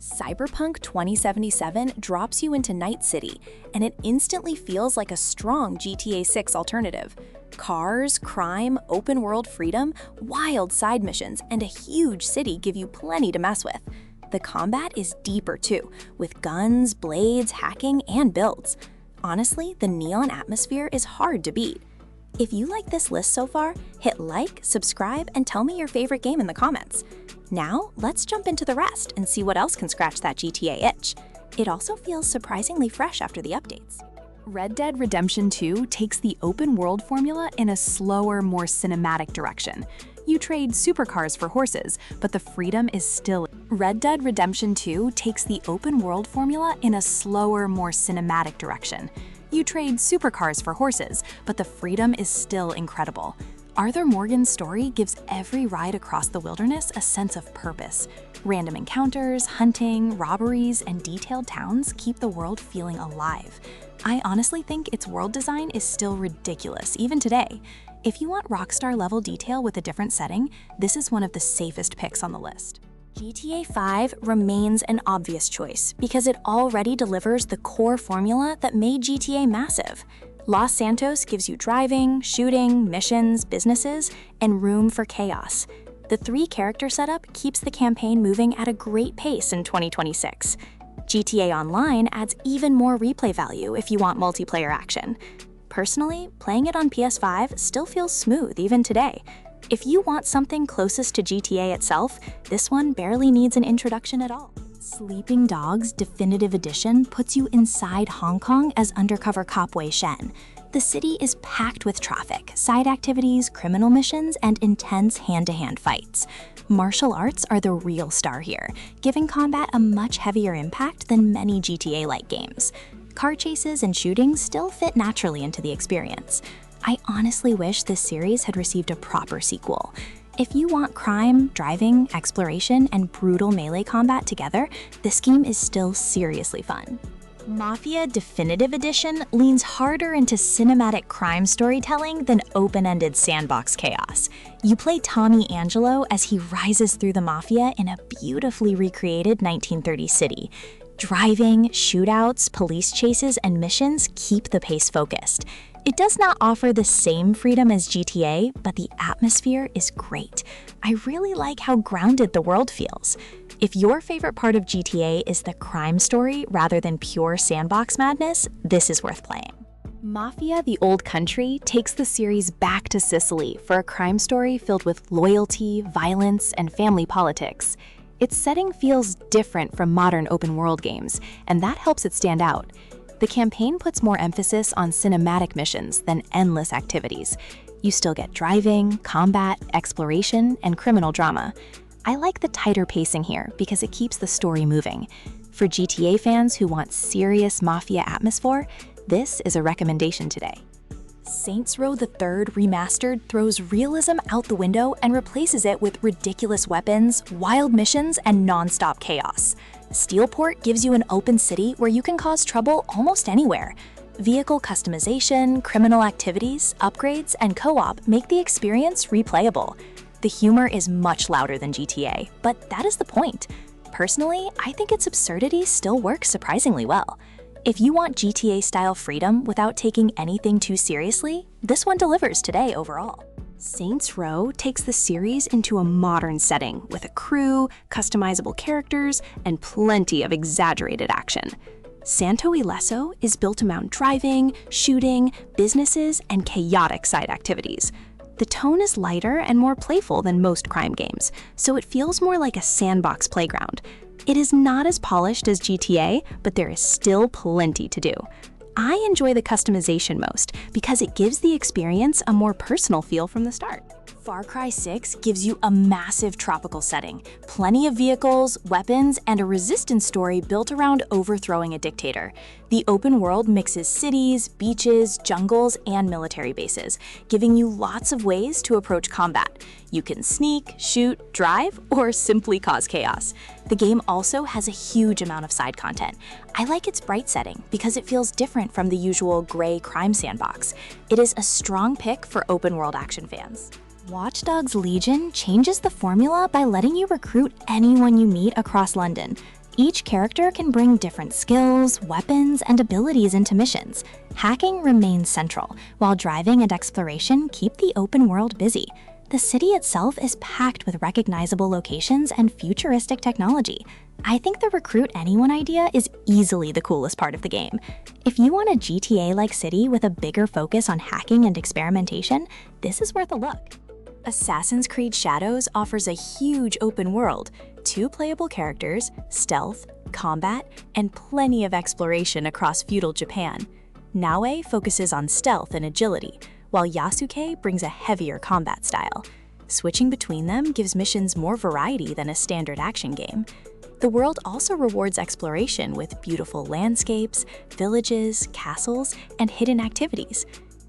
Cyberpunk 2077 drops you into Night City, and it instantly feels like a strong GTA 6 alternative. Cars, crime, open-world freedom, wild side missions, and a huge city give you plenty to mess with. The combat is deeper too, with guns, blades, hacking, and builds. Honestly, the neon atmosphere is hard to beat. If you like this list so far, hit like, subscribe, and tell me your favorite game in the comments. Now, let's jump into the rest and see what else can scratch that GTA itch. It also feels surprisingly fresh after the updates. Red Dead Redemption 2 takes the open-world formula in a slower, more cinematic direction. You trade supercars for horses, but the freedom is still... Red Dead Redemption 2 takes the open-world formula in a slower, more cinematic direction. You trade supercars for horses, but the freedom is still incredible. Arthur Morgan's story gives every ride across the wilderness a sense of purpose. Random encounters, hunting, robberies, and detailed towns keep the world feeling alive. I honestly think its world design is still ridiculous, even today. If you want Rockstar-level detail with a different setting, this is one of the safest picks on the list. GTA 5 remains an obvious choice because it already delivers the core formula that made GTA massive. Los Santos gives you driving, shooting, missions, businesses, and room for chaos. The three-character setup keeps the campaign moving at a great pace in 2026. GTA Online adds even more replay value if you want multiplayer action. Personally, playing it on PS5 still feels smooth even today. If you want something closest to GTA itself, this one barely needs an introduction at all. Sleeping Dogs Definitive Edition puts you inside Hong Kong as undercover cop Wei Shen. The city is packed with traffic, side activities, criminal missions, and intense hand-to-hand fights. Martial arts are the real star here, giving combat a much heavier impact than many GTA-like games. Car chases and shooting still fit naturally into the experience. I honestly wish this series had received a proper sequel. If you want crime, driving, exploration, and brutal melee combat together, this game is still seriously fun. Mafia Definitive Edition leans harder into cinematic crime storytelling than open-ended sandbox chaos. You play Tommy Angelo as he rises through the Mafia in a beautifully recreated 1930s city. Driving, shootouts, police chases, and missions keep the pace focused. It does not offer the same freedom as GTA, but the atmosphere is great. I really like how grounded the world feels. If your favorite part of GTA is the crime story rather than pure sandbox madness, this is worth playing. Mafia: The Old Country takes the series back to Sicily for a crime story filled with loyalty, violence, and family politics. Its setting feels different from modern open-world games, and that helps it stand out. The campaign puts more emphasis on cinematic missions than endless activities. You still get driving, combat, exploration, and criminal drama. I like the tighter pacing here because it keeps the story moving. For GTA fans who want serious Mafia atmosphere, this is a recommendation today. Saints Row the Third Remastered throws realism out the window and replaces it with ridiculous weapons, wild missions, and non-stop chaos. Steelport gives you an open city where you can cause trouble almost anywhere. Vehicle customization, criminal activities, upgrades, and co-op make the experience replayable. The humor is much louder than GTA, but that is the point. Personally, I think its absurdity still works surprisingly well. If you want GTA-style freedom without taking anything too seriously, this one delivers today overall. Saints Row takes the series into a modern setting with a crew, customizable characters, and plenty of exaggerated action. Santo Ileso is built around driving, shooting, businesses, and chaotic side activities. The tone is lighter and more playful than most crime games, so it feels more like a sandbox playground. It is not as polished as GTA, but there is still plenty to do. I enjoy the customization most because it gives the experience a more personal feel from the start. Far Cry 6 gives you a massive tropical setting, plenty of vehicles, weapons, and a resistance story built around overthrowing a dictator. The open world mixes cities, beaches, jungles, and military bases, giving you lots of ways to approach combat. You can sneak, shoot, drive, or simply cause chaos. The game also has a huge amount of side content. I like its bright setting because it feels different from the usual gray crime sandbox. It is a strong pick for open world action fans. Watch Dogs Legion changes the formula by letting you recruit anyone you meet across London. Each character can bring different skills, weapons, and abilities into missions. Hacking remains central, while driving and exploration keep the open world busy. The city itself is packed with recognizable locations and futuristic technology. I think the recruit anyone idea is easily the coolest part of the game. If you want a GTA-like city with a bigger focus on hacking and experimentation, this is worth a look. Assassin's Creed Shadows offers a huge open world, 2 playable characters, stealth, combat, and plenty of exploration across feudal Japan. Naue focuses on stealth and agility, while Yasuke brings a heavier combat style. Switching between them gives missions more variety than a standard action game. The world also rewards exploration with beautiful landscapes, villages, castles, and hidden activities.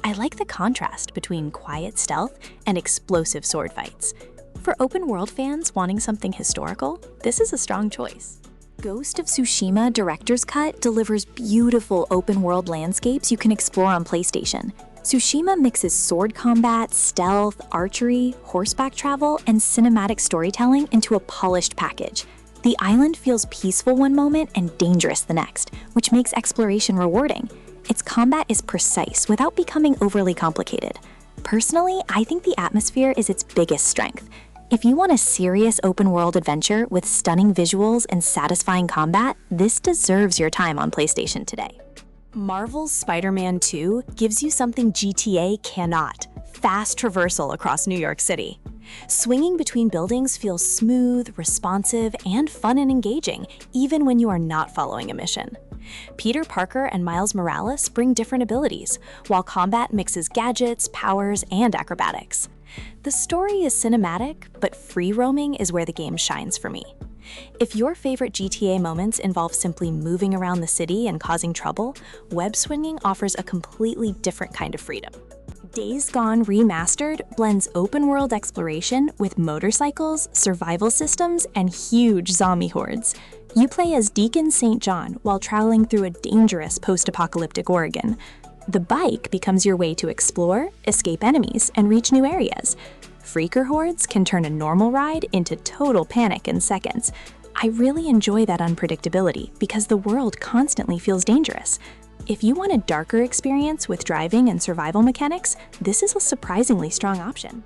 I like the contrast between quiet stealth and explosive sword fights. For open-world fans wanting something historical, this is a strong choice. Ghost of Tsushima Director's Cut delivers beautiful open-world landscapes you can explore on PlayStation. Tsushima mixes sword combat, stealth, archery, horseback travel, and cinematic storytelling into a polished package. The island feels peaceful one moment and dangerous the next, which makes exploration rewarding. Its combat is precise without becoming overly complicated. Personally, I think the atmosphere is its biggest strength. If you want a serious open-world adventure with stunning visuals and satisfying combat, this deserves your time on PlayStation today. Marvel's Spider-Man 2 gives you something GTA cannot: fast traversal across New York City. Swinging between buildings feels smooth, responsive, and fun and engaging, even when you are not following a mission. Peter Parker and Miles Morales bring different abilities, while combat mixes gadgets, powers, and acrobatics. The story is cinematic, but free roaming is where the game shines for me. If your favorite GTA moments involve simply moving around the city and causing trouble, web swinging offers a completely different kind of freedom. Days Gone Remastered blends open-world exploration with motorcycles, survival systems, and huge zombie hordes. You play as Deacon St. John while traveling through a dangerous post-apocalyptic Oregon. The bike becomes your way to explore, escape enemies, and reach new areas. Freaker hordes can turn a normal ride into total panic in seconds. I really enjoy that unpredictability because the world constantly feels dangerous. If you want a darker experience with driving and survival mechanics, this is a surprisingly strong option.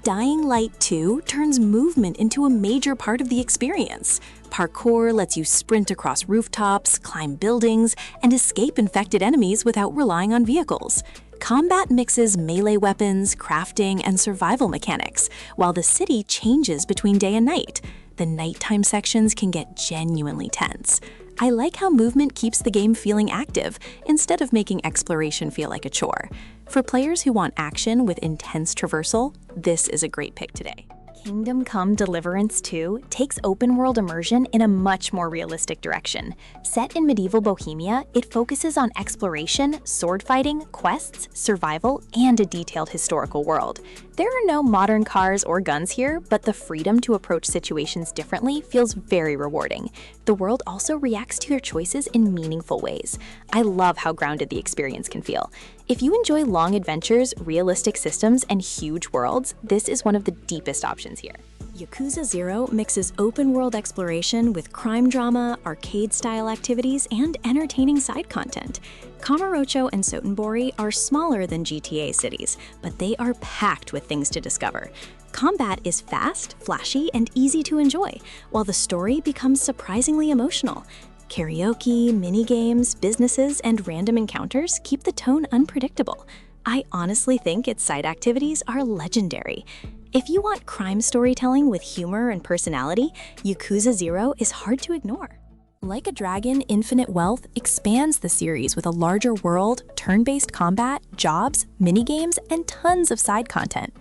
Dying Light 2 turns movement into a major part of the experience. Parkour lets you sprint across rooftops, climb buildings, and escape infected enemies without relying on vehicles. Combat mixes melee weapons, crafting, and survival mechanics, while the city changes between day and night. The nighttime sections can get genuinely tense. I like how movement keeps the game feeling active, instead of making exploration feel like a chore. For players who want action with intense traversal, this is a great pick today. Kingdom Come Deliverance 2 takes open-world immersion in a much more realistic direction. Set in medieval Bohemia, it focuses on exploration, sword fighting, quests, survival, and a detailed historical world. There are no modern cars or guns here, but the freedom to approach situations differently feels very rewarding. The world also reacts to your choices in meaningful ways. I love how grounded the experience can feel. If you enjoy long adventures, realistic systems, and huge worlds, this is one of the deepest options here. Yakuza 0 mixes open-world exploration with crime drama, arcade-style activities, and entertaining side content. Kamurocho and Sotenbori are smaller than GTA cities, but they are packed with things to discover. Combat is fast, flashy, and easy to enjoy, while the story becomes surprisingly emotional. Karaoke, minigames, businesses, and random encounters keep the tone unpredictable. I honestly think its side activities are legendary. If you want crime storytelling with humor and personality, Yakuza 0 is hard to ignore. Like a Dragon, Infinite Wealth expands the series with a larger world, turn-based combat, jobs, minigames, and tons of side content.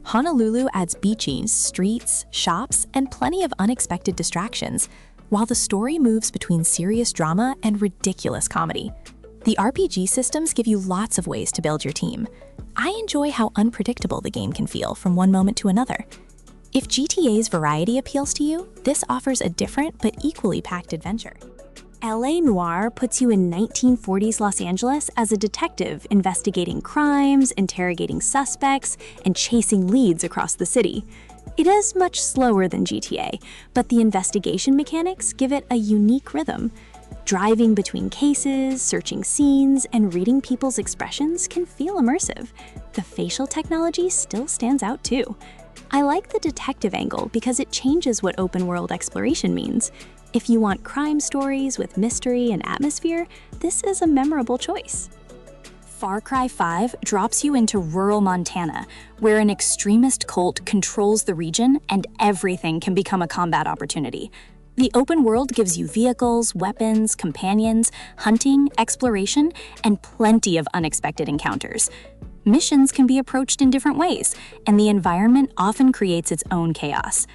Honolulu adds beaches, streets, shops, and plenty of unexpected distractions, while the story moves between serious drama and ridiculous comedy. The RPG systems give you lots of ways to build your team. I enjoy how unpredictable the game can feel from one moment to another. If GTA's variety appeals to you, this offers a different but equally packed adventure. LA Noire puts you in 1940s Los Angeles as a detective investigating crimes, interrogating suspects, and chasing leads across the city. It is much slower than GTA, but the investigation mechanics give it a unique rhythm. Driving between cases, searching scenes, and reading people's expressions can feel immersive. The facial technology still stands out too. I like the detective angle because it changes what open-world exploration means. If you want crime stories with mystery and atmosphere, this is a memorable choice. Far Cry 5 drops you into rural Montana, where an extremist cult controls the region and everything can become a combat opportunity. The open world gives you vehicles, weapons, companions, hunting, exploration, and plenty of unexpected encounters. Missions can be approached in different ways, and the environment often creates its own chaos.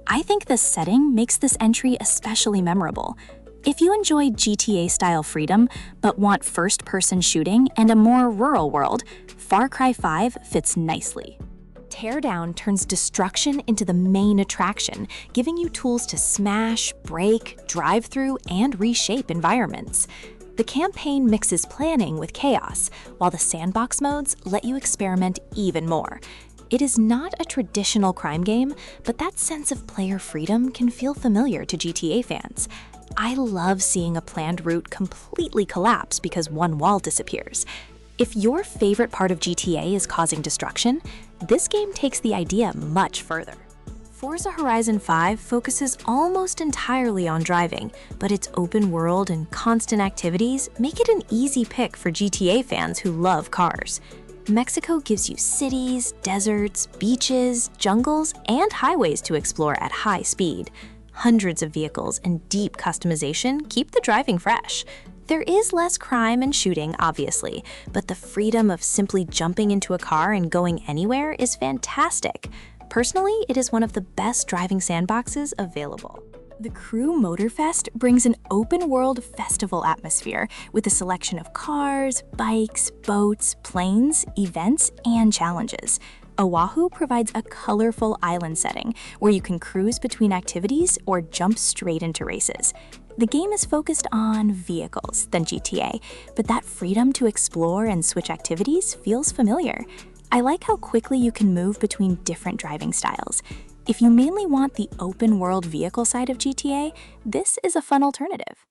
I think the setting makes this entry especially memorable. If you enjoy GTA-style freedom, but want first-person shooting and a more rural world, Far Cry 5 fits nicely. Teardown turns destruction into the main attraction, giving you tools to smash, break, drive through, and reshape environments. The campaign mixes planning with chaos, while the sandbox modes let you experiment even more. It is not a traditional crime game, but that sense of player freedom can feel familiar to GTA fans. I love seeing a planned route completely collapse because one wall disappears. If your favorite part of GTA is causing destruction, this game takes the idea much further. Forza Horizon 5 focuses almost entirely on driving, but its open world and constant activities make it an easy pick for GTA fans who love cars. Mexico gives you cities, deserts, beaches, jungles, and highways to explore at high speed. Hundreds of vehicles and deep customization keep the driving fresh. There is less crime and shooting, obviously, but the freedom of simply jumping into a car and going anywhere is fantastic. Personally, it is one of the best driving sandboxes available. The Crew Motorfest brings an open-world festival atmosphere with a selection of cars, bikes, boats, planes, events, and challenges. Oahu provides a colorful island setting where you can cruise between activities or jump straight into races. The game is focused on vehicles than GTA, but that freedom to explore and switch activities feels familiar. I like how quickly you can move between different driving styles. If you mainly want the open-world vehicle side of GTA, this is a fun alternative.